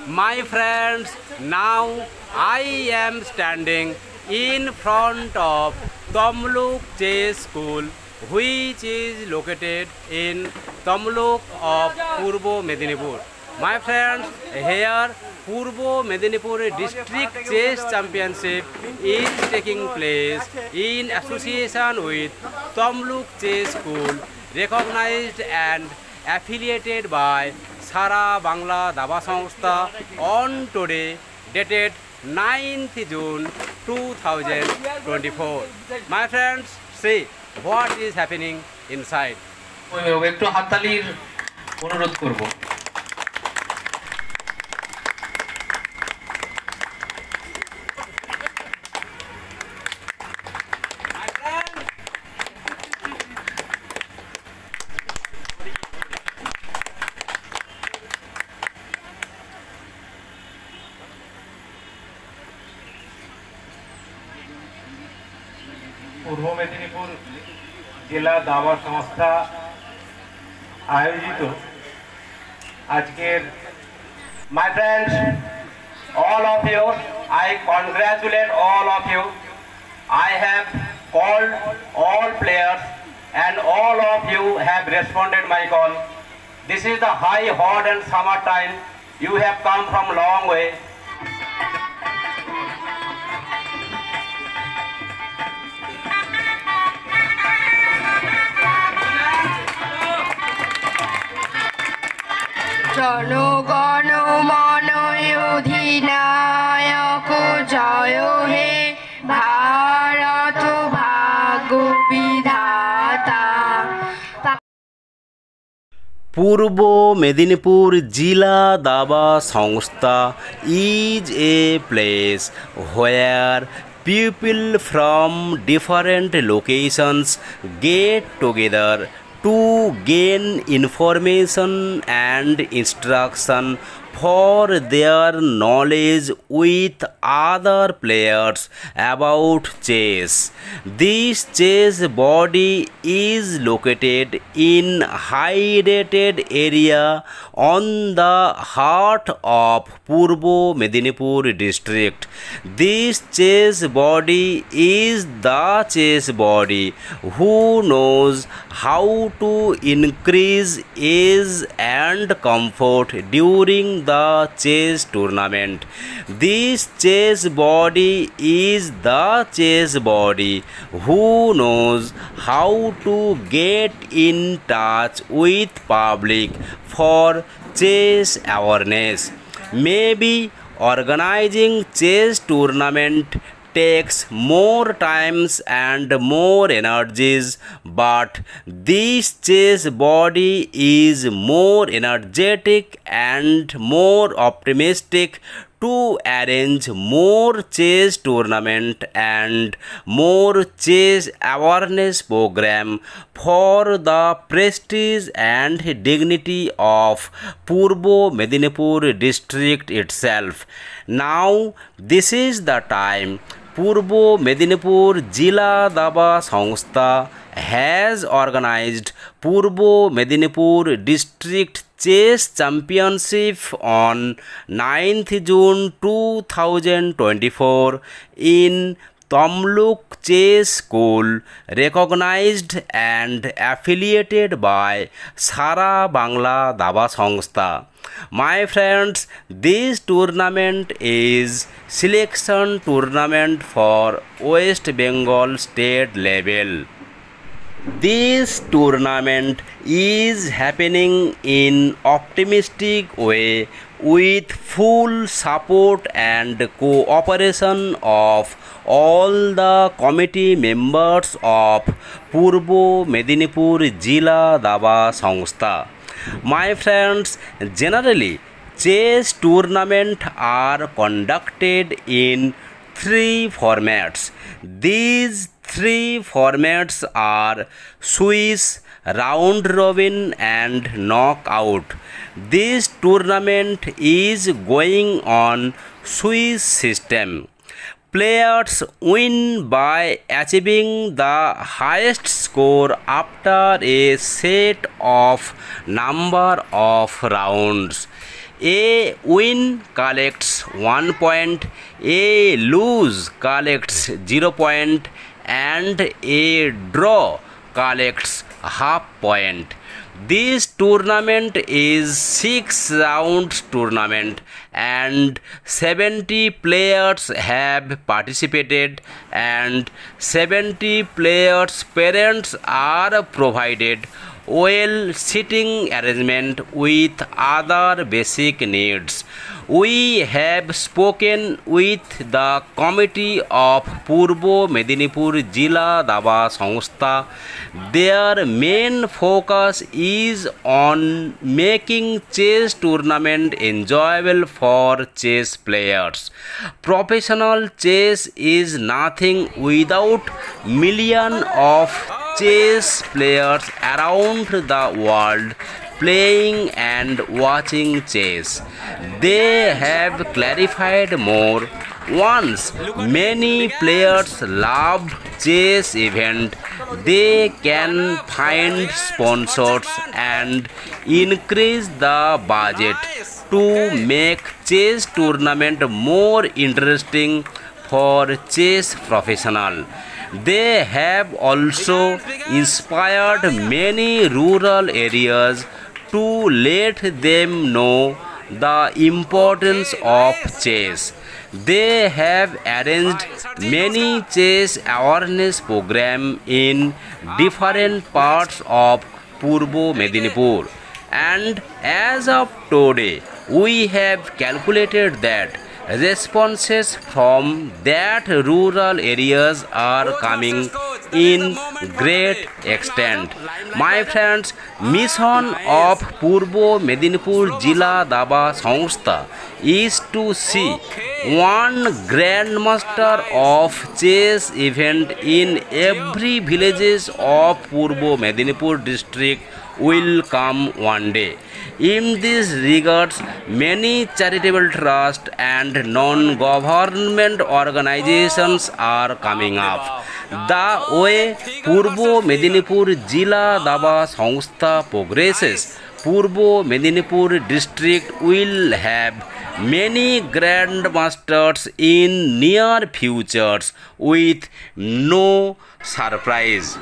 My friends, now I am standing in front of Tamluk Chess School, which is located in Tamluk of Purbo Medinipur. My friends, here Purbo Medinipur District Chess Championship is taking place in association with Tamluk Chess School, recognized and affiliated by Sara Bangla Daba Sangstha on today, dated 9th June 2024. My friends, see what is happening inside. একটু হাততালির অনুরোধ করব। পূর্ব মেদিনীপুর জেলা দাবা সংস্থা আয়োজিত আজকের my friends, all of you, I congratulate all of you. I have called all players and all of you have responded my call. This is the high hot and summer time. You have come from long way. জনগণ মন অধিনায়ক জয় হে ভারত ভাগ্য বিধাতা। পূর্ব মেদিনীপুর জিলা দাবা সংস্থা is a place where people from different locations get together to gain information and instruction for their knowledge with other players about chess. This chess body is located in high-rated area on the heart of Purbo Medinipur district. This chess body is the chess body who knows how to increase ease and comfort during the chess tournament. This chess body is the chess body who knows how to get in touch with public for chess awareness. Maybe organizing chess tournament takes more times and more energies, but this chess body is more energetic and more optimistic to arrange more chess tournament and more chess awareness program for the prestige and dignity of Purbo Medinipur district itself. Now this is the time Purbo Medinipur Jila Daba Sangstha has organized Purbo Medinipur District Chess Championship on 9th June 2024 in Tamluk Chess School, recognized and affiliated by Sara Bangla Daba Sangstha. My friends, this tournament is selection tournament for West Bengal state level. This tournament is happening in optimistic way with full support and cooperation of all the committee members of Purbo Medinipur Jila Daba Sangstha. My friends, generally chess tournaments are conducted in 3 formats. These 3 formats are Swiss, round robin and knockout. This tournament is going on Swiss system. Players win by achieving the highest score after a set of number of rounds. A win collects 1 point, a lose collects 0 point, and a draw collects half point. This tournament is 6 rounds tournament and 70 players have participated and 70 players' parents are provided well sitting arrangement with other basic needs. We have spoken with the committee of Purbo Medinipur Jila Daba Sangstha. Their main focus is on making chess tournament enjoyable for chess players. Professional chess is nothing without millions of chess players around the world playing and watching chess. They have clarified more. Once many players love chess event, they can find sponsors and increase the budget to make chess tournament more interesting for chess professional. They have also inspired many rural areas to let them know the importance of chess. They have arranged many chess awareness programs in different parts of Purbo Medinipur. And as of today, we have calculated that responses from that rural areas are coming in great extent. My friends, mission of Purbo Medinipur Jila Daba Sangstha is to see one grandmaster of chess event in every villages of Purbo Medinipur district will come one day. In this regards, many charitable trusts and non-government organizations are coming up. The way Purbo Medinipur Jila Daba Sangstha progresses, Purbo Medinipur district will have many grandmasters in near futures with no surprise.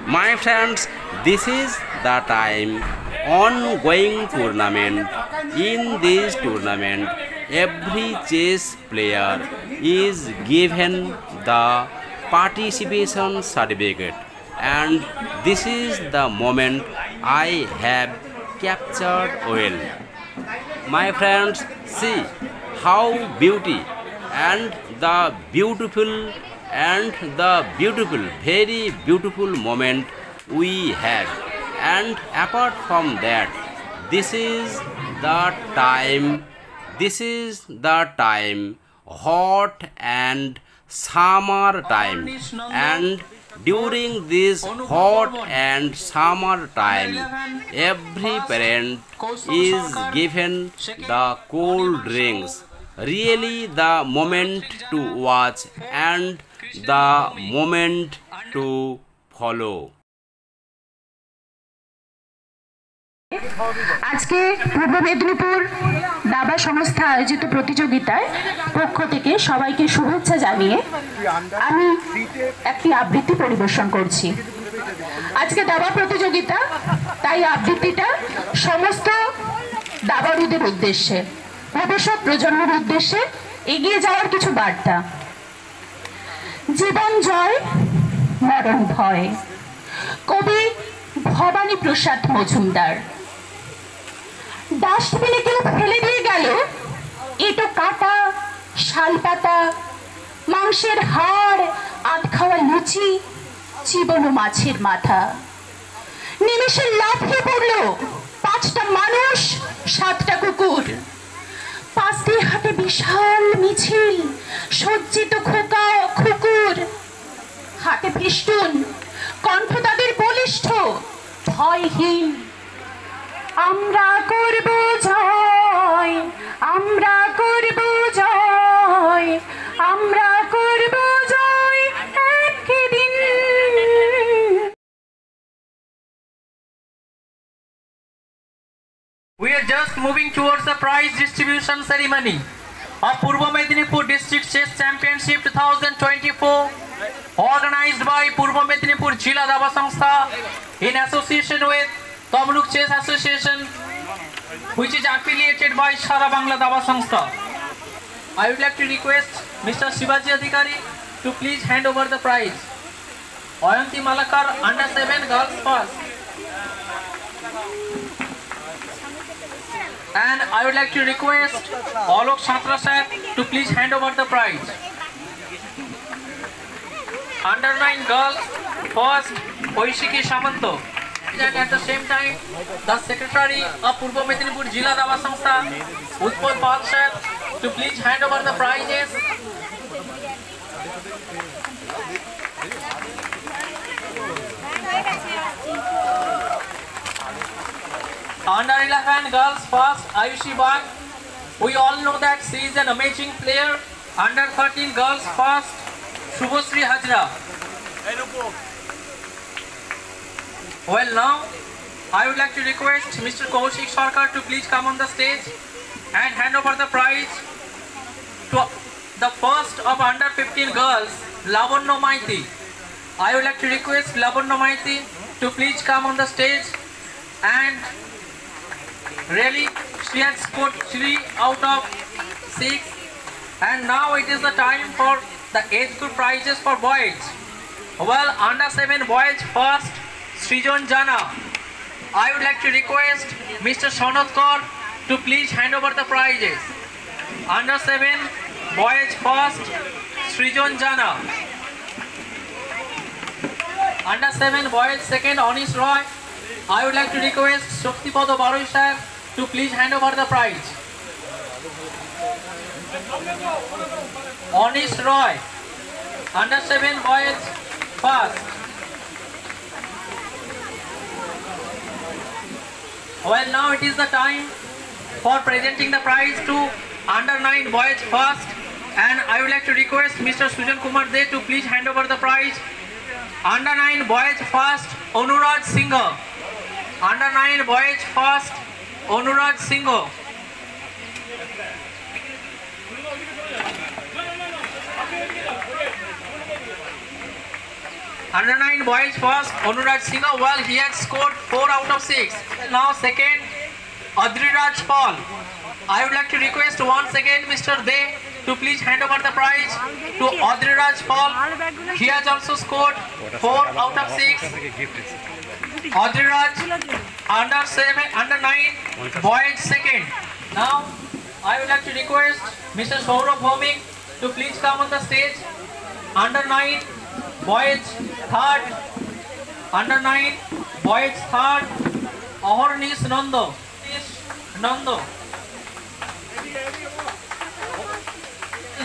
My friends, this is the time ongoing tournament. In this tournament, every chess player is given the participation certificate, and this is the moment I have captured well. My friends, see how beauty and the beautiful very beautiful moment we have. And apart from that, this is the time hot and summer time, and during this hot and summer time, every parent is given the cold drinks. Really the moment to watch and the moment to follow. আজকে পূর্ব মেদিনীপুর দাবা সংস্থা আয়োজিত প্রতিযোগিতায় পক্ষ থেকে সবাইকে শুভেচ্ছা জানিয়ে আমি একটি আবৃত্তি পরিবেশন করছি। আজকে দাবা প্রতিযোগিতা, তাই আবৃত্তিটা সমস্ত দাবাড়ুদের উদ্দেশ্যে, ভবিষ্যৎ প্রজন্মের উদ্দেশ্যে এগিয়ে যাওয়ার কিছু বার্তা। জীবন জয় মরণ ভয়, কবি ভবানী প্রসাদ মজুমদার। ডাস্টবিনে কেউ ফেলে দিয়ে গেল এটো কাটা, শালপাতা, মাংসের হাড়, আধ খাওয়া লুচি, জীবন মাছের মাথা। নিমেষে লাফিয়ে পড়ল 5টা মানুষ, 7টা কুকুর। পাশ দিয়ে হাঁটে বিশাল মিছিল, সজ্জিত খোকা কুকুর। হাতে ফিস্টুন, কণ্ঠ তাদের বলিষ্ঠ, ভয়হীন। আমরা করব জয়, আমরা করব জয়, আমরা করব জয় একদিন। We are just moving to towards the prize distribution ceremony of Purva Medinipur District Chess Championship 2024 organized by Purva Medinipur Jila Daba Samstha in association with Tamluk Chess Association, which is affiliated by Shara Bangla Daba Samstha. I would like to request Mr. Shivaji Adhikari to please hand over the prize. Oyanti Malakar, under 7 girls first. And I would like to request Alok Shatra sir to please hand over the prize. Under 9 girls first, Oishiki Shamanto. And at the same time, the Secretary of Purva Medinipur Jila Daba Samstha, Utpal Pal sir, to please hand over the prizes. Under 11 girls first, Ayushi Bag. We all know that she is an amazing player. Under 13 girls first, Shubhasri Hajra. Well, now I would like to request Mr. Kaushik Sarkar to please come on the stage and hand over the prize to the first of under 15 girls, Lavanya Maiti. I would like to request Lavanya Maiti to please come on the stage, and really she has scored 3 out of 6. And now it is the time for the age group prizes for boys. Well, under 7 boys first, Srijan Jana. I would like to request Mr. Sanat Kaur to please hand over the prizes. Under 7 boys first, Srijan Jana. Under 7 boys second, Anish Roy. I would like to request Shaktipada Baroi sir to please hand over the prize. Anish Roy. Under 7 boys first. Well, now it is the time for presenting the prize to under 9 boys first, and I would like to request Mr. Sujan Kumar De to please hand over the prize. Under 9 boys first, Anuraj Singh. Under 9 boys first, Anuraj Singh. Under 9 boys first, Anuraj Singh. Well, he had scored 4 out of 6. Now second, Adriraj Paul. I would like to request once again Mr. De to please hand over the prize to Adriraj Paul. He has also scored 4 out of 6. Adriraj under 9 boys second. Now I would like to request Mr. Saurabh Bhomik to please come on the stage. Under 9 boys third. Under 9 boys third, Ahornish Nando.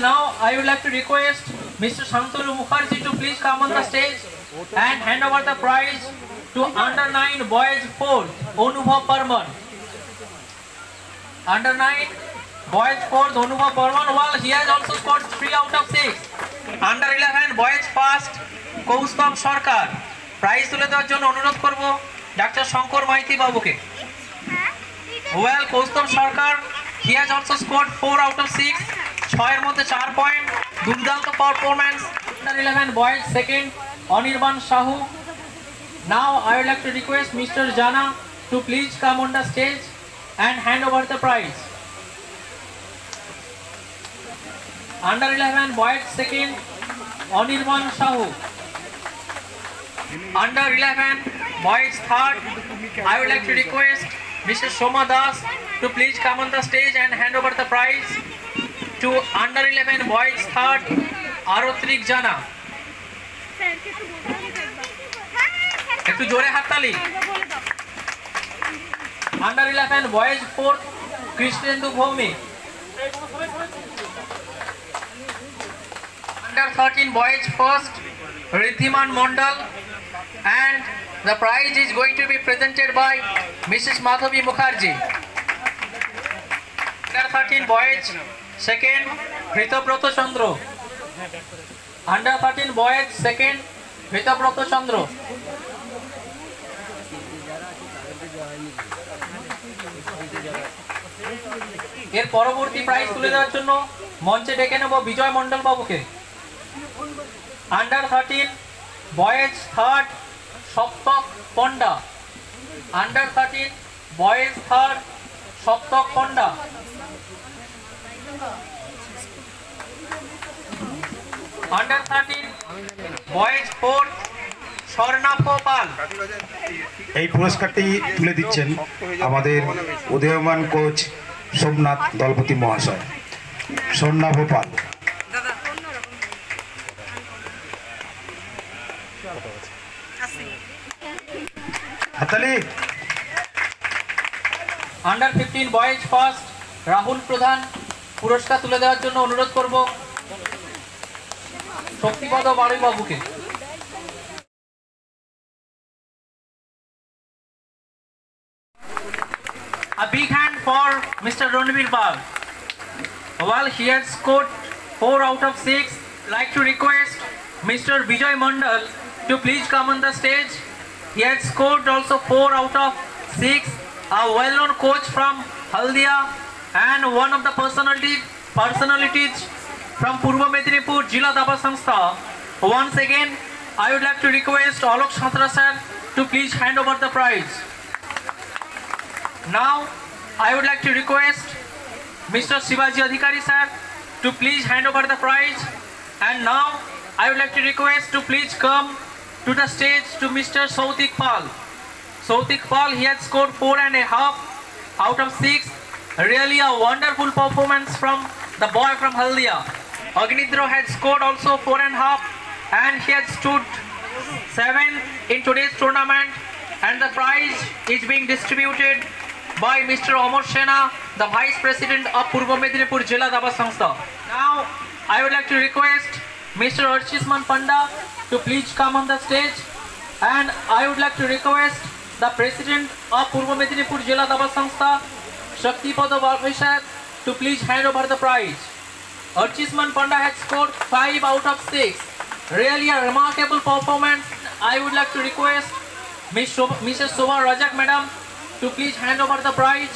Now I would like to request Mr. Shantanu Mukherjee to please come on the stage and hand over the prize to under 9 boys fourth, Anubhav Parman. Under 9 boys fourth, Anubhav Parman. Well, he has also scored 3 out of 6. Under 11 boys first, Kaustubh Sarkar. Prize তুলে দেওয়ার জন্য অনুরোধ করব doctor Shankar Maiti বাবুকে। Well, Kaustubh Sarkar, he has also scored 4 out of 6. 6 এর মধ্যে 4 point. দুর্দান্ত performance. Under 11 boys second, Anirban Sahu. Now I would like to request Mr. Jana to please come on the stage and hand over the prize. Under 11 boys second, Anirban Sahu. Under 11 boys third, I would like to request Mr. Soma Das to please come on the stage and hand over the prize to under 11 boys third, Arotrik Jana. একটু জোরে হাততালি। Under 11 boys fourth, Krishnendu Bhomik. Under 13 boys first, Ridhiman Mondal, and the prize is going to be presented by Mrs. Madhavi Mukherjee. Under 13 boys second, Hritabroto Chandra. Under 13 boys second, Hritabroto Chandra. এর পরবর্তী prize তুলে দেওয়ার জন্য মঞ্চে ডেকে নেব বিজয় মণ্ডল বাবুকে। Under 13 boys third Saptak Panda. Under 13 boys third Saptak Panda. Under 13 boys fourth Swarnabha Pal. এই পুরস্কারটি তুলে দিচ্ছেন আমাদের উদীয়মান কোচ সোমনাথ দলপতি মহাশয়। স্বর্ণাভ পাল। হাতালি। আন্ডার 15 বয়েজ ফার্স্ট রাহুল প্রধান। পুরস্কার তুলে দেওয়ার জন্য অনুরোধ করব শক্তিপদ বাড়ি বাবুকে। A big hand for Mr. Ranveer Bal. While he has scored 4 out of 6, like to request Mr. Vijay Mandal to please come on the stage. He has scored also 4 out of 6. A well-known coach from Haldia and one of the personalities from Purva Medinipur Jila Daba Sanstha. Once again, I would like to request Alok Shatra sir to please hand over the prize. Now, I would like to request Mr. Shivaji Adhikari sir to please hand over the prize. And now, I would like to request to please come to the stage to Mr. Sautik Pal. Sautik Pal, he has scored 4.5 out of 6. Really a wonderful performance from the boy from Haldia. Agnidro had scored also 4.5 and he had stood 7 in today's tournament, and the prize is being distributed by Mr. Amar Sena, the Vice President of Purva Medinipur Jila Daba Sanstha. Now, I would like to request Mr. Archisman Panda to please come on the stage, and I would like to request the President of Purva Medinipur Jila Daba Sanstha, Shaktipada Bhavishak, to please hand over the prize. Archisman Panda has scored 5 out of 6. Really a remarkable performance. I would like to request Mrs. Shobha Rajak Madam to please hand over the prize.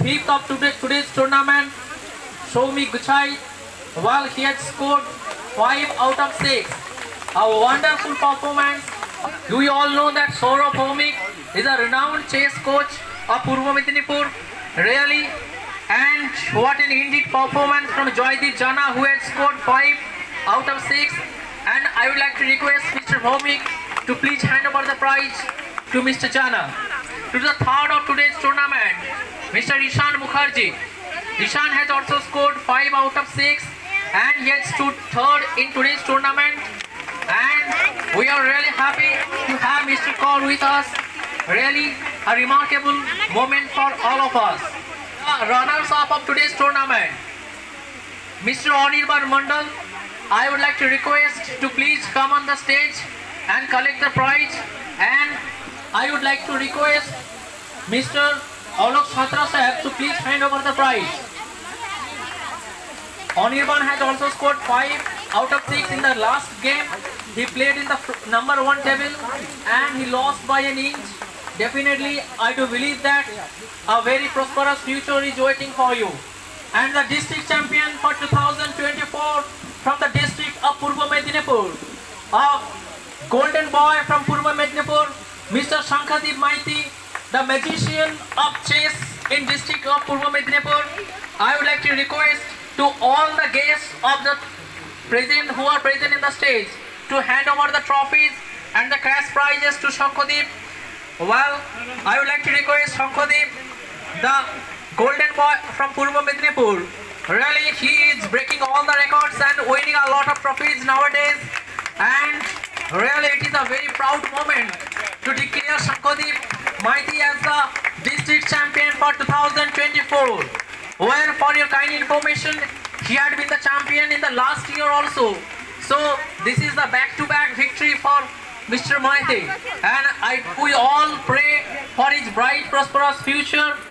Fifth of today's tournament, Shoumi Guchai, while he had scored 5 out of 6. A wonderful performance. Do you all know that Saurabh Bhaumik is a renowned chess coach of Purva Medinipur? Really, and what an indeed performance from Joydeep Jana, who had scored 5 out of 6. And I would like to request Mr. Bhaumik to please hand over the prize to Mr. Jana. To the third of today's tournament, Mr. Ishan Mukherjee. Ishan has also scored 5 out of 6 and he has stood third in today's tournament. And we are really happy to have Mr. Kaur with us. Really a remarkable moment for all of us. The runners-up of today's tournament, Mr. Anirban Mandal, I would like to request to please come on the stage and collect the prize. And I would like to request Mr. Alok Shatra sahab to please hand over the prize. Anirban has also scored 5 out of 6 in the last game. He played in the number 1 table and he lost by an inch. Definitely, I do believe that a very prosperous future is waiting for you. And the district champion for 2024 from the district of Purva Medinipur, a golden boy from Purva Medinipur, Mr. Shankhadeep Maiti, the magician of chess in district of Purva Medinipur. I would like to request to all the guests of the present who are present in the stage to hand over the trophies and the cash prizes to Shankhadeep. Well, I would like to request Shankhadeep, the golden boy from Purva Medinipur. Really, he is breaking all the records and winning a lot of trophies nowadays. And really, it is a very proud moment to declare Shankhadeep Maiti as the district champion for 2024. Where, for your kind information, he had been the champion in the last year also. So this is the back-to-back victory for Mr. Maiti, and we all pray for his bright, prosperous future.